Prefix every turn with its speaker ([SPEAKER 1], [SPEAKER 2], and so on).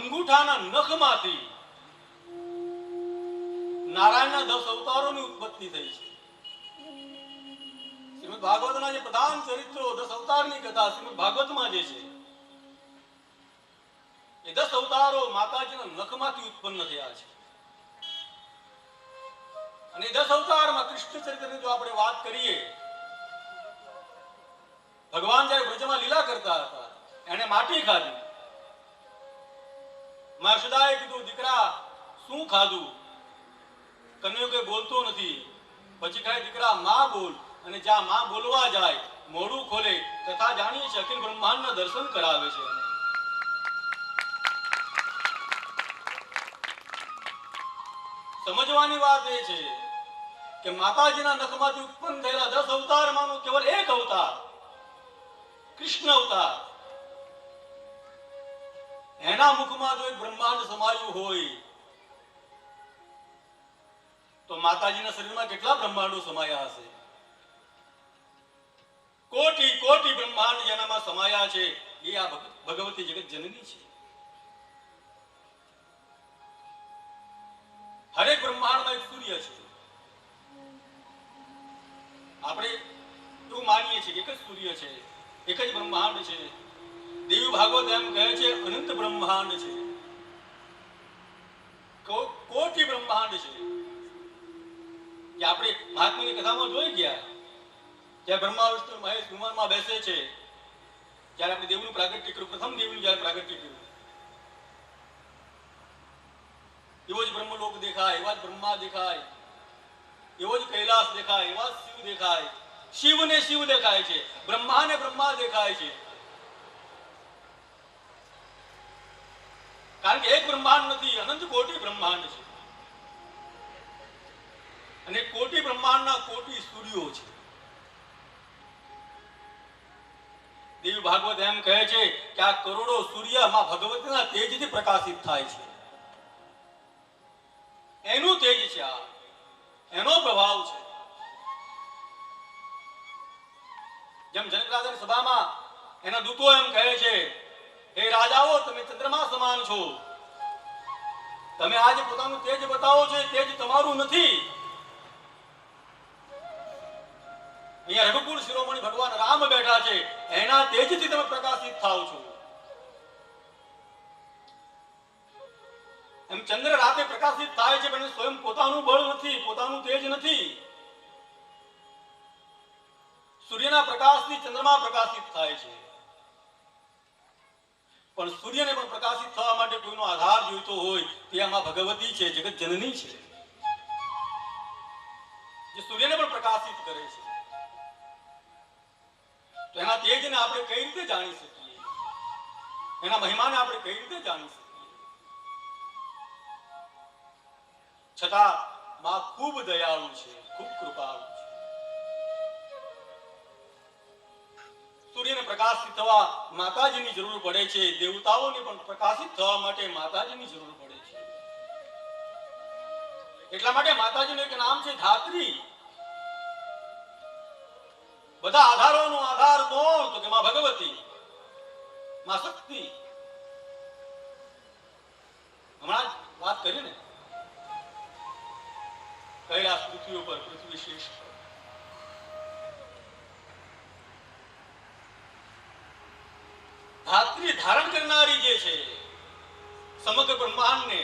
[SPEAKER 1] અંગૂઠાના નખમાંથી નારાયણના 10 અવતારોની ઉત્પત્તિ થઈ છે. શ્રીમદ ભાગવતના જે પ્રધાન ચરિત્રો 10 અવતારની કથા શ્રીમદ ભાગવતમાં જે છે એ 10 અવતારો માતાજીના નખમાંથી ઉત્પન્ન થયા છે. અને 10 અવતારમાં કૃષ્ણ ચરિત્રની જો આપણે વાત કરીએ, ભગવાન જ્યારે વ્રજમાં લીલા કરતા હતા એને માટી ખાધી. માં યશોદાએ કીધું, દીકરા શું ખાધું? કન્યો કે બોલતો નથી. પછી કહે, દીકરા માં બોલ. અને જ્યાં માં બોલવા જાય મોઢું ખોલે તથા જાણીએ છીએ અખિલ બ્રહ્માંડના દર્શન કરાવે છે. સમજવાની વાત એ છે કે માતાજીના નખમાંથી ઉત્પન્ન થયેલા 10 અવતારમાંનો કેવળ એક અવતાર કૃષ્ણ અવતાર, એના મુખમાં જો એક બ્રહ્માંડ સમાયું હોય તો માતાજીના શરીરમાં કેટલા બ્રહ્માંડો સમાયા હશે? કોટી કોટી બ્રહ્માંડ જેનામાં સમાયા છે એ આ ભગવતી જગત જનની છે. હરેક બ્રહ્માંડમાં એક સૂર્ય છે. આપણે એવું માનીએ છીએ કે એક જ સૂર્ય છે, એક જ બ્રહ્માંડ છે. દેવી ભાગવત એમ કહે છે અનંત બ્રહ્માંડ છે, કોટી બ્રહ્માંડ છે. કે આપણે મહાત્માની કથામાં જોઈ ગયા, જ્યાં બ્રહ્મા વિષ્ણુ મહેશ વિમાનમાં બેસે છે, જ્યારે આપણે દેવનું પ્રાગટ્ય કર્યું, પ્રથમ દેવનું જ્યારે પ્રાગટ્ય કર્યું, એવો જ બ્રહ્મલોક દેખાય, એવા જ બ્રહ્મા દેખાય, એવો જ કૈલાસ દેખાય, એવા જ શિવ દેખાય. શિવને શિવ દેખાય છે, બ્રહ્માને બ્રહ્મા દેખાય છે. કારણ કે એક બ્રહ્માંડ નથી, અનંત કોટી બ્રહ્માંડ છે. અને કોટી બ્રહ્માંડના કોટી સૂર્યો છે. દેવી ભાગવત એમ કહે છે કે આ કરોડો સૂર્ય માં ભગવતીના તેજથી પ્રકાશિત થાય છે. એનું તેજ છે, આ એનો પ્રભાવ છે. જેમ જનકરાજની સભામાં એના દૂતો એમ કહે છે, હે રાજાઓ, તમે ચંદ્રમા સમાન છો. તમે આજે પોતાનું તેજ બતાવો છો, તેજ તમારું નથી. અહીંયા રઘુકુળ શિરોમણી ભગવાન રામ બેઠા છે, એના તેજથી તમે પ્રકાશિત થાવ છો. એમ ચંદ્ર રાતે પ્રકાશિત થાય છે, પણ સ્વયં પોતાનું બળ નથી, પોતાનું તેજ નથી. સૂર્યના પ્રકાશથી ચંદ્રમા પ્રકાશિત થાય છે, પણ સૂર્યને પણ પ્રકાશિત થવા માટે કોઈનો આધાર જોઈતો હોય તે આમાં ભગવતી છે, જગત જનની છે, જે સૂર્યને પણ પ્રકાશિત કરે છે. તો એના તેજને આપણે કઈ રીતે જાણી શકીએ? એના મહિમાને આપણે કઈ રીતે જાણી શકીએ? છતાં માં ખૂબ દયાળુ છે, ખૂબ કૃપાળુ છે. સૂર્યને પ્રકાશિત થવા માતાજીની જરૂર પડે છે, દેવતાઓને પણ પ્રકાશિત થવા માટે માતાજીની જરૂર પડે છે. એટલા માટે માતાજીનું એક નામ છે ધાત્રી. બધા આધારોનો આધાર કોણ? તો કે માં ભગવતી, માં શક્તિ. હમણાં જ વાત કરી ને, કૈલાસ પૃથ્વી ઉપર, પૃથ્વી શેષ પર. ધાત્રી ધારણ કરનારી જે છે સમગ્ર બ્રહ્માંડને,